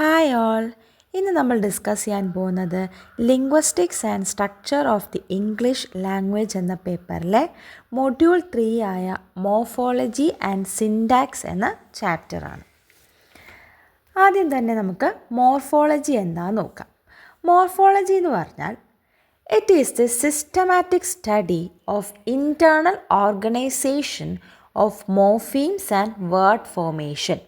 Hi all. ഇന്ന് നമ്മൾ discuss ചെയ്യാൻ പോകുന്നത് linguistics and structure of the English language എന്ന പേപ്പറിലെ മൊഡ്യൂൾ 3 ആയ മോർഫോളജി ആൻഡ് സിൻടാക്സ് എന്ന ചാപ്റ്ററാണ്. ആദ്യം തന്നെ നമുക്ക് മോർഫോളജി എന്താണെന്ന് നോക്കാം. മോർഫോളജി എന്ന് പറഞ്ഞാൽ it is the systematic study of internal organisation of morphemes and word formation.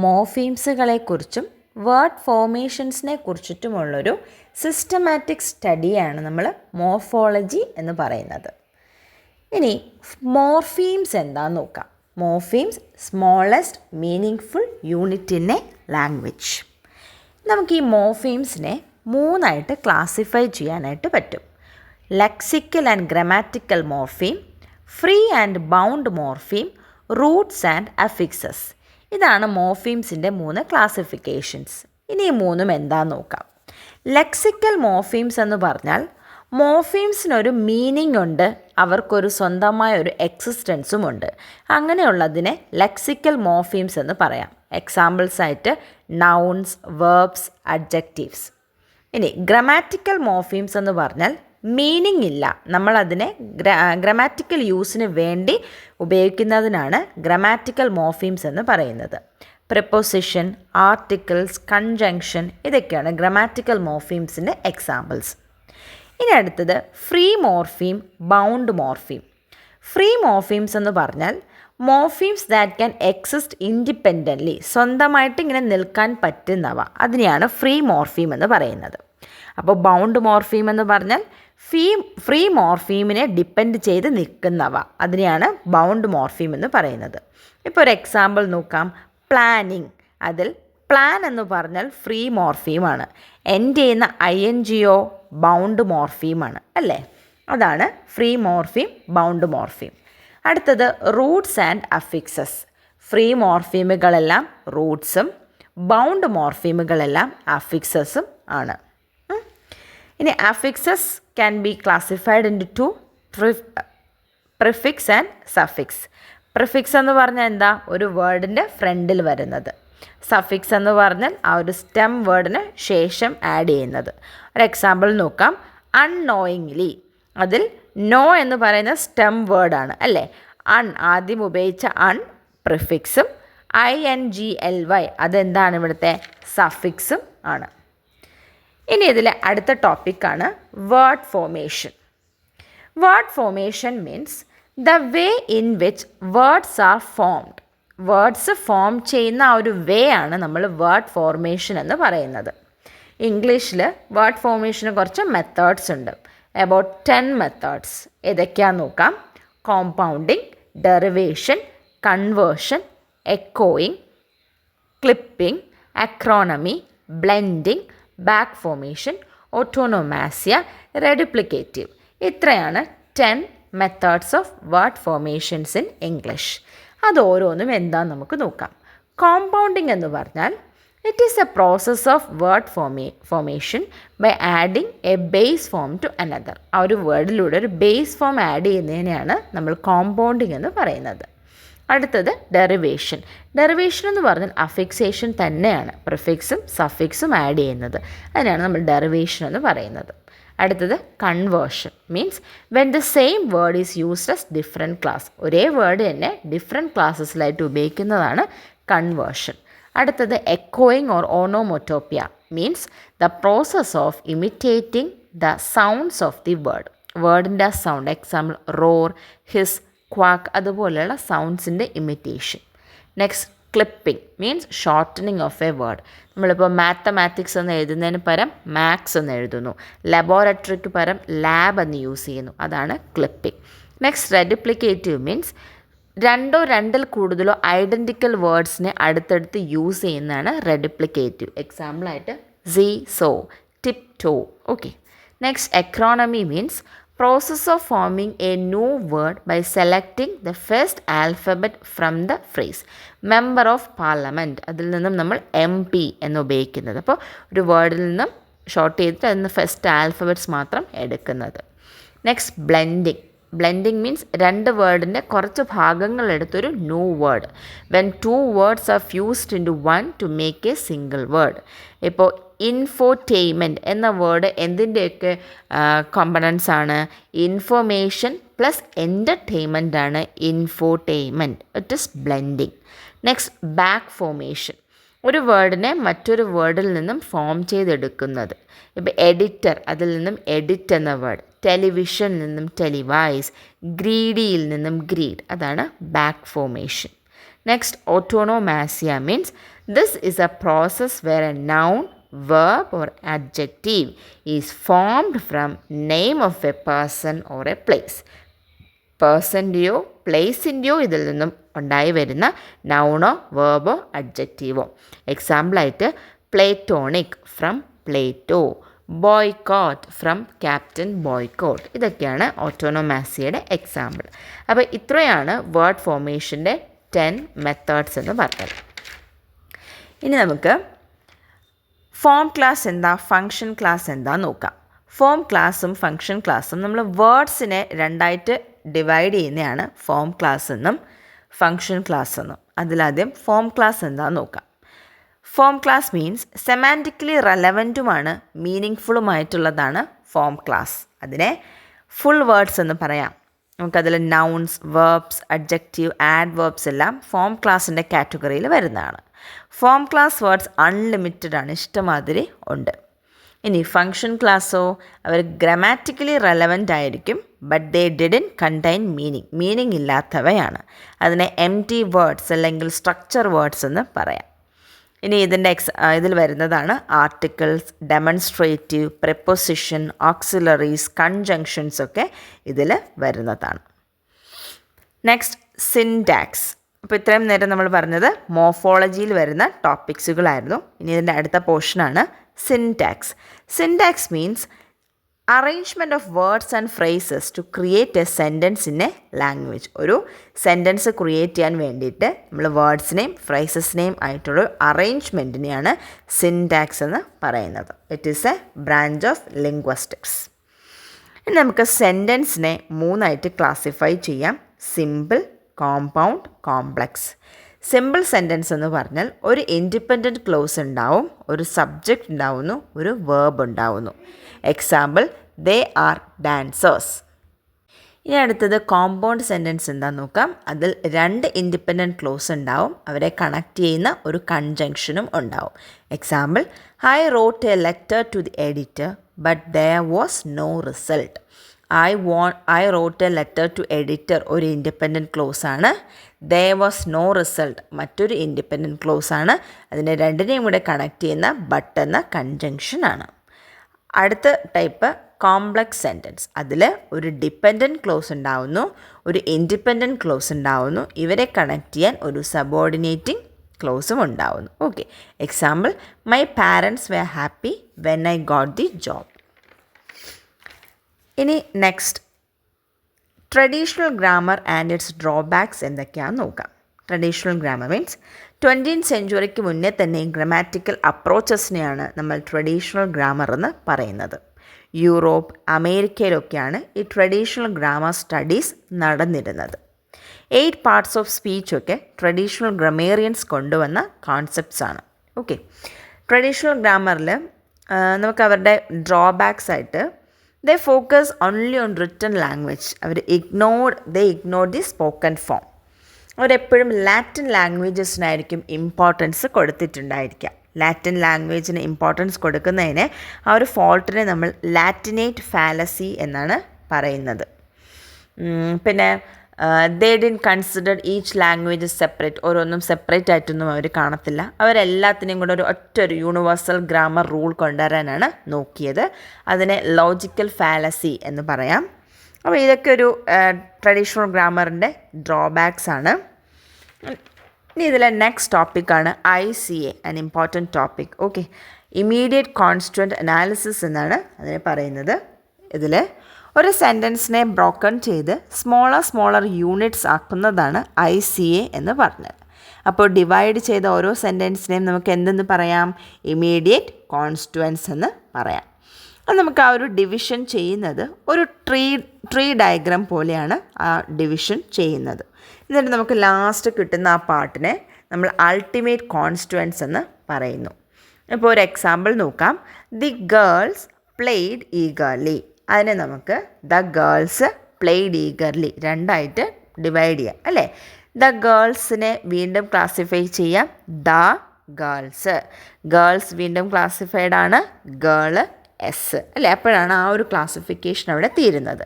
മോർഫീംസുകളെക്കുറിച്ചും വേർഡ് ഫോർമേഷൻസിനെ കുറിച്ചിട്ടുമുള്ളൊരു സിസ്റ്റമാറ്റിക് സ്റ്റഡിയാണ് നമ്മൾ മോർഫോളജി എന്ന് പറയുന്നത്. ഇനി മോർഫീംസ് എന്താണെന്ന് നോക്കാം. Morphemes smallest meaning unit in a language. നമുക്ക് ഈ മോർഫീംസിനെ മൂന്നായിട്ട് ക്ലാസിഫൈ ചെയ്യാനായിട്ട് പറ്റും. Lexical and grammatical morpheme, free and bound morpheme, roots and affixes. ഇതാണ് മോർഫീംസിൻ്റെ 3 ക്ലാസിഫിക്കേഷൻസ്. ഇനി ഈ മൂന്നും എന്താണെന്ന് നോക്കാം. ലെക്സിക്കൽ മോർഫീംസ് എന്ന് പറഞ്ഞാൽ മോർഫീംസിനൊരു മീനിങ് ഉണ്ട്, അവർക്കൊരു സ്വന്തമായ ഒരു എക്സിസ്റ്റൻസും ഉണ്ട്. അങ്ങനെയുള്ളതിനെ ലെക്സിക്കൽ മോർഫീംസ് എന്ന് പറയാം. എക്സാമ്പിൾസ് ആയിട്ട് നൗൺസ്, വെർബ്സ്, അഡ്ജക്റ്റീവ്സ്. ഇനി ഗ്രാമാറ്റിക്കൽ മോർഫീംസ് എന്ന് പറഞ്ഞാൽ മീനിങ് ഇല്ല, നമ്മളതിനെ ഗ്രാമാറ്റിക്കൽ യൂസിന് വേണ്ടി ഉപയോഗിക്കുന്നതിനാണ് ഗ്രാമാറ്റിക്കൽ മോർഫീംസ് എന്ന് പറയുന്നത്. പ്രിപ്പോസിഷൻ, ആർട്ടിക്കിൾസ്, കൺജങ്ഷൻ ഇതൊക്കെയാണ് ഗ്രാമാറ്റിക്കൽ മോർഫീംസിൻ്റെ എക്സാമ്പിൾസ്. ഇനി അടുത്തത് free morpheme, bound morpheme. Free morphemes എന്ന് പറഞ്ഞാൽ morphemes that can exist independently, സ്വന്തമായിട്ട് ഇങ്ങനെ നിൽക്കാൻ പറ്റുന്നവ, അതിനെയാണ് ഫ്രീ മോർഫീം എന്ന് പറയുന്നത്. അപ്പോൾ ബൗണ്ട് മോർഫീം എന്ന് പറഞ്ഞാൽ ഫ്രീ മോർഫീമിനെ ഡിപ്പെൻഡ് ചെയ്ത് നിൽക്കുന്നവ, അതിനെയാണ് ബൗണ്ട് മോർഫീം എന്ന് പറയുന്നത്. ഇപ്പോൾ ഒരു എക്സാമ്പിൾ നോക്കാം. പ്ലാനിങ്, അതിൽ പ്ലാൻ എന്ന് പറഞ്ഞാൽ ഫ്രീ മോർഫീമാണ്. എൻഡ് ചെയ്യുന്ന INGO ബൗണ്ട് മോർഫീമാണ് അല്ലേ. അതാണ് ഫ്രീ മോർഫീം, ബൗണ്ട് മോർഫീം. അടുത്തത് റൂട്ട്സ് ആൻഡ് അഫിക്സസ്. ഫ്രീ മോർഫീമുകളെല്ലാം റൂട്ട്സും ബൗണ്ട് മോർഫീമുകളെല്ലാം അഫിക്സസും ആണ്. ഇനി affixes can be classified into prefix and suffix. Prefix എന്ന് പറഞ്ഞാൽ എന്താ, ഒരു വേർഡിൻ്റെ ഫ്രണ്ടിൽ വരുന്നത്. സഫിക്സ് എന്ന് പറഞ്ഞാൽ ആ ഒരു സ്റ്റെം വേർഡിന് ശേഷം ആഡ് ചെയ്യുന്നത്. ഒരു എക്സാമ്പിൾ നോക്കാം. അൺനോയിങ്ലി, അതിൽ നോ എന്ന് പറയുന്ന സ്റ്റെം വേർഡാണ് അല്ലേ. ആദ്യം ഉപയോഗിച്ച പ്രിഫിക്സും INGLY അതെന്താണ് ഇവിടുത്തെ സഫിക്സും ആണ്. ഇനി ഇതിലെ അടുത്ത ടോപ്പിക്കാണ് word formation. Word formation means the way in which words are formed. Words form ചെയ്യുന്ന ആ ഒരു വേ ആണ് നമ്മൾ വേർഡ് ഫോർമേഷൻ എന്ന് പറയുന്നത്. ഇംഗ്ലീഷിൽ വേർഡ് ഫോർമേഷന് കുറച്ച് മെത്തേഡ്സ് ഉണ്ട്. About 10 methods. ഏതൊക്കെയാണെന്ന് നോക്കാം. കോമ്പൗണ്ടിങ്, ഡെറിവേഷൻ, കൺവേർഷൻ, എക്കോയിങ്, clipping, acronymy, blending, back formation, antonomasia, reduplicative. ഇത്രയാണ് 10 methods of word formations in English. അത് ഓരോന്നും എന്താണെന്ന് നമുക്ക് നോക്കാം. കോമ്പൗണ്ടിങ് എന്ന് പറഞ്ഞാൽ it is a process of word formation by adding a base form to another. ആ ഒരു വേർഡിലൂടെ ഒരു ബേസ് ഫോം ആഡ് ചെയ്യുന്നതിനെയാണ് നമ്മൾ കോമ്പൗണ്ടിങ് എന്ന് പറയുന്നത്. അടുത്തത് ഡെറിവേഷൻ. ഡെറിവേഷൻ എന്ന് പറഞ്ഞാൽ അഫിക്സേഷൻ തന്നെയാണ്, പ്രിഫിക്സും സഫിക്സും ആഡ് ചെയ്യുന്നത്. അതിനാണ് നമ്മൾ ഡെറിവേഷൻ എന്ന് പറയുന്നത്. അടുത്തത് conversion means when the same word is used as different class. ഒരേ വേർഡ് തന്നെ ഡിഫറെൻറ്റ് ക്ലാസ്സസിലായിട്ട് ഉപയോഗിക്കുന്നതാണ് കൺവേർഷൻ. അടുത്തത് എക്കോയിങ് or onomatopoeia means the process of imitating the sounds of the word. വേർഡിൻ്റെ sound, example roar, hiss, quack അതുപോലെയുള്ള സൗണ്ട്സിൻ്റെ imitation. Next clipping means shortening of a word. നമ്മളിപ്പോൾ മാത്തമാറ്റിക്സ് എന്ന് എഴുതുന്നതിന് പകരം മാത്സ് എന്ന് എഴുതുന്നു. ലബോറട്ടറിക്ക് പകരം ലാബ് എന്ന് യൂസ് ചെയ്യുന്നു. അതാണ് ക്ലിപ്പിംഗ്. നെക്സ്റ്റ് റെഡ്യൂപ്ലിക്കേറ്റീവ് മീൻസ് രണ്ടിൽ കൂടുതലോ ഐഡൻറ്റിക്കൽ വേർഡ്സിനെ അടുത്തടുത്ത് യൂസ് ചെയ്യുന്നതാണ് റെഡ്യൂപ്ലിക്കേറ്റീവ്. എക്സാമ്പിളായിട്ട് see, saw, tip, toe. Okay. Next acronymy means process of forming a new word by selecting the first alphabet from the phrase. Member of Parliament, അതിൽ നിന്നും നമ്മൾ MP എന്ന് ഉപയോഗിക്കുന്നത്. അപ്പോൾ ഒരു വേർഡിൽ നിന്നും ഷോർട്ട് ചെയ്തിട്ട് അതിന് ഫസ്റ്റ് ആൽഫബറ്റ്സ് മാത്രം എടുക്കുന്നത്. നെക്സ്റ്റ് ബ്ലെൻഡിങ് ബ്ലെൻഡിങ് മീൻസ് രണ്ട് വേർഡിൻ്റെ കുറച്ച് ഭാഗങ്ങളെടുത്തൊരു new word. When two words are fused into one to make a single word. ഇപ്പോൾ ഇൻഫോറ്റെയിൻമെൻറ്റ് എന്ന വേർഡ് എന്തിൻ്റെയൊക്കെ കോമ്പണൻസ് ആണ്? ഇൻഫോർമേഷൻ പ്ലസ് എൻ്റർടൈൻമെൻ്റ് ആണ് infotainment. It is blending. Next, back formation. ഒരു വേർഡിനെ മറ്റൊരു വേർഡിൽ നിന്നും ഫോം ചെയ്തെടുക്കുന്നത്. ഇപ്പോൾ എഡിറ്റർ, അതിൽ നിന്നും എഡിറ്റ് എന്ന വേർഡ്. ടെലിവിഷനിൽ നിന്നും ടെലിവൈസ്. ഗ്രീഡിയിൽ നിന്നും ഗ്രീഡ്, അതാണ് back formation. Next, antonomasia means this is a process where a noun, verb or adjective is formed from name of a person or a place. പേഴ്സൻ്റെയോ പ്ലേസിൻ്റെയോ ഇതിൽ നിന്നും ഉണ്ടായി വരുന്ന നൗണോ വേർബോ അഡ്ജക്റ്റീവോ. എക്സാമ്പിളായിട്ട് Platonic from Plato, boycott from captain Boycott. ഇതൊക്കെയാണ് ഓട്ടോണോമാസിയയുടെ എക്സാമ്പിൾ. അപ്പോൾ ഇത്രയാണ് വേർഡ് ഫോർമേഷൻ്റെ 10 മെത്തേഡ്സ് എന്ന് പറഞ്ഞത്. ഇനി നമുക്ക് ഫോം ക്ലാസ് എന്താ, ഫങ്ഷൻ ക്ലാസ് എന്താ നോക്കാം. ഫോം ക്ലാസ്സും ഫങ്ഷൻ ക്ലാസ്സും നമ്മൾ വേർഡ്സിനെ രണ്ടായിട്ട് ഡിവൈഡ് ചെയ്യുന്നതാണ് ഫോം ക്ലാസ് എന്നും ഫങ്ഷൻ ക്ലാസ് എന്നും. അതിലാദ്യം ഫോം ക്ലാസ് എന്താണെന്ന് നോക്കാം. ഫോം ക്ലാസ് മീൻസ് സെമാൻറ്റിക്കലി റെലവൻറ്റുമാണ്, മീനിങ് ഫുള്ളുമായിട്ടുള്ളതാണ് ഫോം ക്ലാസ്. അതിനെ ഫുൾ വേർഡ്സ് എന്ന് പറയാം. നമുക്കതിൽ നൗൺസ്, വേർബ്സ്, അഡ്ജക്റ്റീവ്, ആഡ്വേർബ്സ് എല്ലാം ഫോം ക്ലാസ്സിൻ്റെ കാറ്റഗറിയിൽ വരുന്നതാണ്. ഫോം ക്ലാസ് വേർഡ്സ് അൺലിമിറ്റഡ് ആണ്, ഇഷ്ടമാതിരി ഉണ്ട്. ഇനി ഫങ്ഷൻ ക്ലാസ്സോ, അവർ ഗ്രാമാറ്റിക്കലി റെലവൻ്റ് ആയിരിക്കും, but they didn't contain meaning ഇല്ലാത്തവയാണ്. അതിനെ എംപ്റ്റി വേർഡ്സ് അല്ലെങ്കിൽ സ്ട്രക്ചർ വേർഡ്സ് എന്ന് പറയാം. ഇനി ഇതിൽ വരുന്നതാണ് articles, demonstrative, preposition, auxiliaries, conjunctions ഒക്കെ ഇതിൽ വരുന്നതാണ്. Next, syntax. അപ്പോൾ ഇത്രയും നേരം നമ്മൾ പറഞ്ഞത് മോർഫോളജിയിൽ വരുന്ന ടോപ്പിക്സുകളായിരുന്നു. ഇനി ഇതിൻ്റെ അടുത്ത പോർഷനാണ് syntax. Syntax means arrangement of words and phrases to create a sentence in a language. ഒരു സെൻറ്റൻസ് ക്രിയേറ്റ് ചെയ്യാൻ വേണ്ടിയിട്ട് നമ്മൾ വേർഡ്സിനെയും ഫ്രേസസിനെയും ആയിട്ടുള്ള അറേഞ്ച്മെൻറ്റിനെയാണ് സിൻടാക്സ് എന്ന് പറയുന്നത്. It is A branch of linguistics. ഇനി നമുക്ക് സെൻറ്റൻസിനെ 3ആയിട്ട് ക്ലാസിഫൈ ചെയ്യാം: simple, compound, complex. Simple sentence എന്ന് പറഞ്ഞാൽ ഒരു ഇൻഡിപെൻഡൻറ്റ് ക്ലോസ് ഉണ്ടാവും, ഒരു സബ്ജക്റ്റ് ഉണ്ടാവുന്നു, ഒരു വേർബ് ഉണ്ടാവുന്നു. Example, they are dancers. ഇനി അടുത്തത് കോമ്പൗണ്ട് സെൻറ്റൻസ് എന്താണെന്ന് നോക്കാം. അതിൽ 2 ഇൻഡിപെൻഡൻറ്റ് ക്ലോസ് ഉണ്ടാവും, അവരെ കണക്ട് ചെയ്യുന്ന ഒരു കൺജങ്ഷനും ഉണ്ടാവും. Example, I wrote a letter to the editor but there was no result. I wrote a letter to editor ഒരു ഇൻഡിപെൻഡൻറ്റ് ക്ലോസ് ആണ്. ദെയർ വാസ് നോ റിസൾട്ട് മറ്റൊരു ഇൻഡിപെൻഡൻറ്റ് ക്ലോസ് ആണ്. അതിനെ രണ്ടിനെയും കൂടെ കണക്ട് ചെയ്യുന്ന ബട്ട് എന്ന കൺജങ്ഷൻ ആണ്. അടുത്ത ടൈപ്പ് കോംപ്ലക്സ് സെൻറ്റൻസ്. അതിൽ ഒരു ഡിപ്പെൻഡൻറ്റ് ക്ലോസ് ഉണ്ടാവുന്നു, ഒരു ഇൻഡിപെൻഡൻറ്റ് ക്ലോസ് ഉണ്ടാവുന്നു, ഇവരെ കണക്ട് ചെയ്യാൻ ഒരു സബോർഡിനേറ്റിംഗ് ക്ലോസും ഉണ്ടാവുന്നു. Okay, example, my parents were happy when I got the job. ഇനി next, traditional grammar and its drawbacks എന്തൊക്കെയാണെന്ന് നോക്കാം. ട്രഡീഷണൽ ഗ്രാമർ മീൻസ് 20th സെഞ്ച്വറിക്ക് മുന്നേ തന്നെ ഗ്രാമാറ്റിക്കൽ അപ്രോച്ചസിനെയാണ് നമ്മൾ ട്രഡീഷണൽ ഗ്രാമർ എന്ന് പറയുന്നത്. യൂറോപ്പ്, അമേരിക്കയിലൊക്കെയാണ് ഈ ട്രഡീഷണൽ ഗ്രാമർ സ്റ്റഡീസ് നടന്നിരുന്നത്. 8 പാർട്സ് ഓഫ് സ്പീച്ചൊക്കെ ട്രഡീഷണൽ ഗ്രമേറിയൻസ് കൊണ്ടുവന്ന കോൺസെപ്റ്റ്സ് ആണ്. ഓക്കെ, ട്രഡീഷണൽ ഗ്രാമറിൽ നമുക്ക് അവരുടെ ഡ്രോബാക്സ് ആയിട്ട് they focus only on written language. അവർ ignored the spoken form. അവരെപ്പോഴും ലാറ്റിൻ ലാംഗ്വേജസിനായിരിക്കും ഇമ്പോർട്ടൻസ് കൊടുത്തിട്ടുണ്ടായിരിക്കുക. ലാറ്റിൻ ലാംഗ്വേജിന് ഇമ്പോർട്ടൻസ് കൊടുക്കുന്നതിന് ആ ഒരു ഫോൾട്ടിനെ നമ്മൾ ലാറ്റിനേറ്റ് ഫാലസി എന്നാണ് പറയുന്നത്. പിന്നെ they didn't consider each language separate. ഓരോന്നും സെപ്പറേറ്റ് ആയിട്ടൊന്നും അവർ കാണത്തില്ല. അവരെല്ലാത്തിനെയും കൂടെ ഒറ്റൊരു യൂണിവേഴ്സൽ ഗ്രാമർ റൂൾ കൊണ്ടുവരാനാണ് നോക്കിയത്. അതിനെ ലോജിക്കൽ ഫാലസി എന്ന് പറയാം. അപ്പോൾ ഇതൊക്കെ ഒരു ട്രഡീഷണൽ ഗ്രാമറിൻ്റെ ഡ്രോബാക്സ് ആണ്. ഇനി ഇതിലെ നെക്സ്റ്റ് ടോപ്പിക്കാണ് ICA, an important topic. Okay, immediate constituent analysis എന്നാണ് അതിനെ പറയുന്നത്. ഇതിൽ ഒരു സെൻറ്റൻസിനെ ബ്രോക്കൺ ചെയ്ത് സ്മോളർ യൂണിറ്റ്സ് ആക്കുന്നതാണ് ICA എന്ന് പറഞ്ഞത്. അപ്പോൾ ഡിവൈഡ് ചെയ്ത ഓരോ സെൻറ്റൻസിനെയും നമുക്ക് എന്തെന്ന് പറയാം? ഇമ്മീഡിയറ്റ് കോൺസ്റ്റുവൻസ് എന്ന് പറയാം. അത് നമുക്ക് ആ ഒരു ഡിവിഷൻ ചെയ്യുന്നത് ഒരു ട്രീ ഡയഗ്രാം പോലെയാണ് ആ ഡിവിഷൻ ചെയ്യുന്നത്. എന്നിട്ട് നമുക്ക് ലാസ്റ്റ് കിട്ടുന്ന ആ പാർട്ടിനെ നമ്മൾ അൾട്ടിമേറ്റ് കോൺസ്റ്റുവൻസ് എന്ന് പറയുന്നു. ഇപ്പോൾ ഒരു എക്സാമ്പിൾ നോക്കാം. The girls played eagerly. അതിനെ നമുക്ക് ദ ഗേൾസ് പ്ലേഡ് ഈഗർലി രണ്ടായിട്ട് ഡിവൈഡ് ചെയ്യാം അല്ലേ. ദ ഗേൾസിനെ വീണ്ടും ക്ലാസിഫൈ ചെയ്യാം ദ ഗേൾസ്. ഗേൾസ് വീണ്ടും ക്ലാസിഫൈഡ് ആണ് ഗേള് എസ് അല്ലേ. അപ്പോഴാണ് ആ ഒരു ക്ലാസിഫിക്കേഷൻ അവിടെ തീരുന്നത്.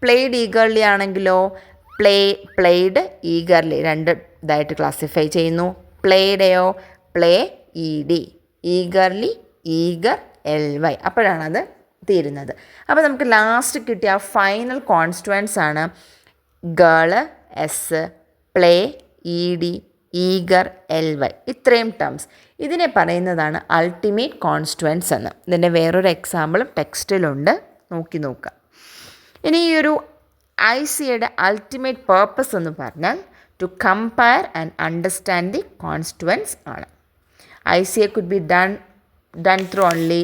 പ്ലേഡ് ഈഗർലി ആണെങ്കിലോ പ്ലേഡ് ഈഗർലി രണ്ട് ഇതായിട്ട് ക്ലാസിഫൈ ചെയ്യുന്നു. പ്ലേഡയോ play E D, eagerly eager LY. അപ്പോഴാണത് തീരുന്നത്. അപ്പോൾ നമുക്ക് ലാസ്റ്റ് കിട്ടിയ ഫൈനൽ കോൺസ്റ്റുവൻസ് ആണ് girl S, play ED, eager LY. ഇത്രയും ടേംസ് ഇതിനെ പറയുന്നതാണ് അൾട്ടിമേറ്റ് കോൺസ്റ്റുവൻസ് എന്ന്. ഇതിൻ്റെ വേറൊരു എക്സാമ്പിളും ടെക്സ്റ്റിലുണ്ട്, നോക്കാം. ഇനി ഈ ഒരു ICയുടെ അൾട്ടിമേറ്റ് പേർപ്പസ് എന്ന് പറഞ്ഞാൽ to compare and understand the constituents ആണ്. ICA could be done through only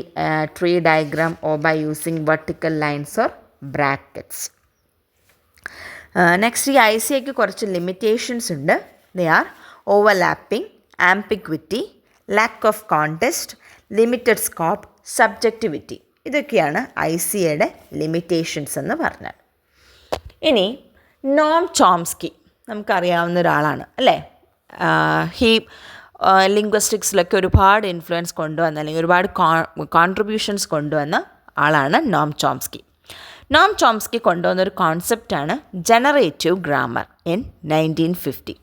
tree diagram or by using vertical lines or brackets. Next ഈ ICAക്ക് കുറച്ച് ലിമിറ്റേഷൻസ് ഉണ്ട്. They are overlapping, ambiguity, lack of context, limited scope, subjectivity. ഇതൊക്കെയാണ് ICAയുടെ limitations എന്ന് പറഞ്ഞാൽ. ഇനി നോം ചോംസ്കി നമുക്കറിയാവുന്ന ഒരാളാണ് അല്ലേ. ലിംഗ്വിസ്റ്റിക്സിലൊക്കെ ഒരുപാട് ഇൻഫ്ലുവൻസ് കൊണ്ടുവന്ന അല്ലെങ്കിൽ ഒരുപാട് കോൺട്രിബ്യൂഷൻസ് കൊണ്ടുവന്ന ആളാണ് നോം ചോംസ്കി. നോം ചോംസ്കി കൊണ്ടുവന്നൊരു കോൺസെപ്റ്റാണ് generative grammar in 1950.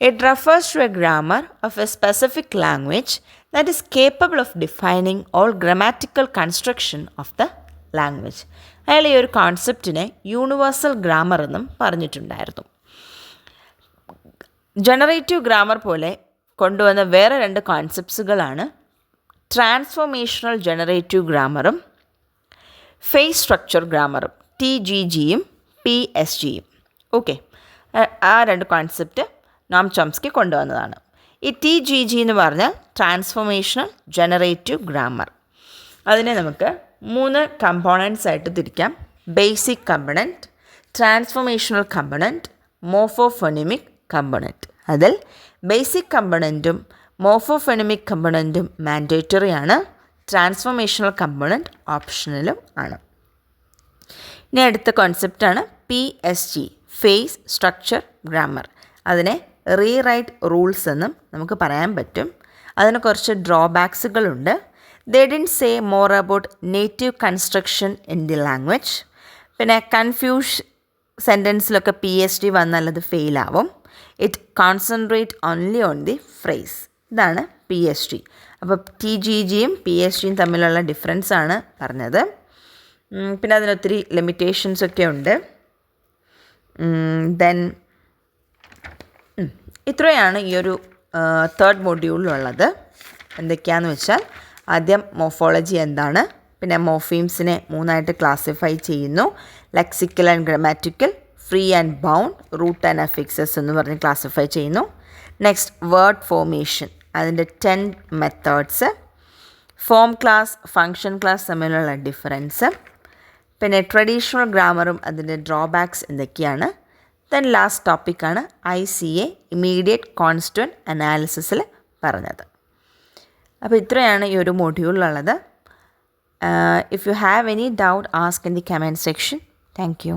It refers to a grammar of a specific language that is capable of defining all grammatical construction of the language. അയാൾ ഈ ഒരു കോൺസെപ്റ്റിനെ യൂണിവേഴ്സൽ ഗ്രാമർ എന്നും പറഞ്ഞിട്ടുണ്ടായിരുന്നു. ജനറേറ്റീവ് ഗ്രാമർ പോലെ കൊണ്ടുവന്ന വേറെ രണ്ട് കോൺസെപ്റ്റ്സുകളാണ് ട്രാൻസ്ഫോർമേഷണൽ ജനറേറ്റീവ് ഗ്രാമറും ഫേസ് സ്ട്രക്ചർ ഗ്രാമറും, TGGയും PSGയും. ഓക്കെ, ആ രണ്ട് കോൺസെപ്റ്റ് നോം ചോംസ്കി കൊണ്ടുവന്നതാണ്. ഈ TGG എന്ന് പറഞ്ഞാൽ ട്രാൻസ്ഫോർമേഷണൽ ജനറേറ്റീവ് ഗ്രാമർ. അതിനെ നമുക്ക് 3 കമ്പോണൻസ് ആയിട്ട് തിരിക്കാം. Basic component, transformational component, morphophonemic component. അതിൽ ബേസിക് കമ്പണൻറ്റും മോർഫോഫോണിമിക് കമ്പണൻറ്റും മാൻഡേറ്ററി ആണ്. ട്രാൻസ്ഫോർമേഷണൽ കമ്പണൻറ്റ് ഓപ്ഷണലും ആണ്. ഇനി അടുത്ത കോൺസെപ്റ്റാണ് PSG, ഫേസ് സ്ട്രക്ചർ ഗ്രാമർ. അതിനെ റീറൈറ്റ് റൂൾസ് എന്നും നമുക്ക് പറയാൻ പറ്റും. അതിന് കുറച്ച് ഡ്രോബാക്സുകളുണ്ട്. They didn't say more about native construction in the language. പിന്നെ കൺഫ്യൂഷ് സെൻറ്റൻസിലൊക്കെ PSG വന്നാൽ അത് ഫെയിലാവും. It concentrate only on the phrase. ഇതാണ് PSG. അപ്പോൾ TGGയും PSGയും തമ്മിലുള്ള ഡിഫറൻസ് ആണ് പറഞ്ഞത്. പിന്നെ അതിനൊത്തിരി ലിമിറ്റേഷൻസ് ഒക്കെ ഉണ്ട്. ദെൻ ഇത്രയാണ് ഈ ഒരു തേർഡ് മൊഡ്യൂളിലുള്ളത്. എന്തൊക്കെയാണെന്ന് വെച്ചാൽ ആദ്യം മോർഫോളജി എന്താണ്, പിന്നെ മോർഫീംസിനെ 3ആയിട്ട് ക്ലാസിഫൈ ചെയ്യുന്നു. Lexical and grammatical, free and bound, root and affixes എന്ന് പറഞ്ഞ് ക്ലാസിഫൈ ചെയ്യുന്നു. നെക്സ്റ്റ് വേർഡ് ഫോർമേഷൻ, അതിൻ്റെ 10 methods, form class function class തമ്മിലുള്ള ഡിഫറൻസ്, പിന്നെ ട്രഡീഷണൽ ഗ്രാമറും അതിൻ്റെ ഡ്രോബാക്സ് എന്തൊക്കെയാണ്. ദെൻ ലാസ്റ്റ് ടോപ്പിക്കാണ് ICA ഇമ്മീഡിയറ്റ് കോൺസ്റ്റുവൻറ്റ് അനാലിസിസിൽ പറഞ്ഞത്. അപ്പോൾ ഇത്രയാണ് ഈ ഒരു മൊഡ്യൂളിലുള്ളത്. If you have any doubt ask in the comment section. Thank U.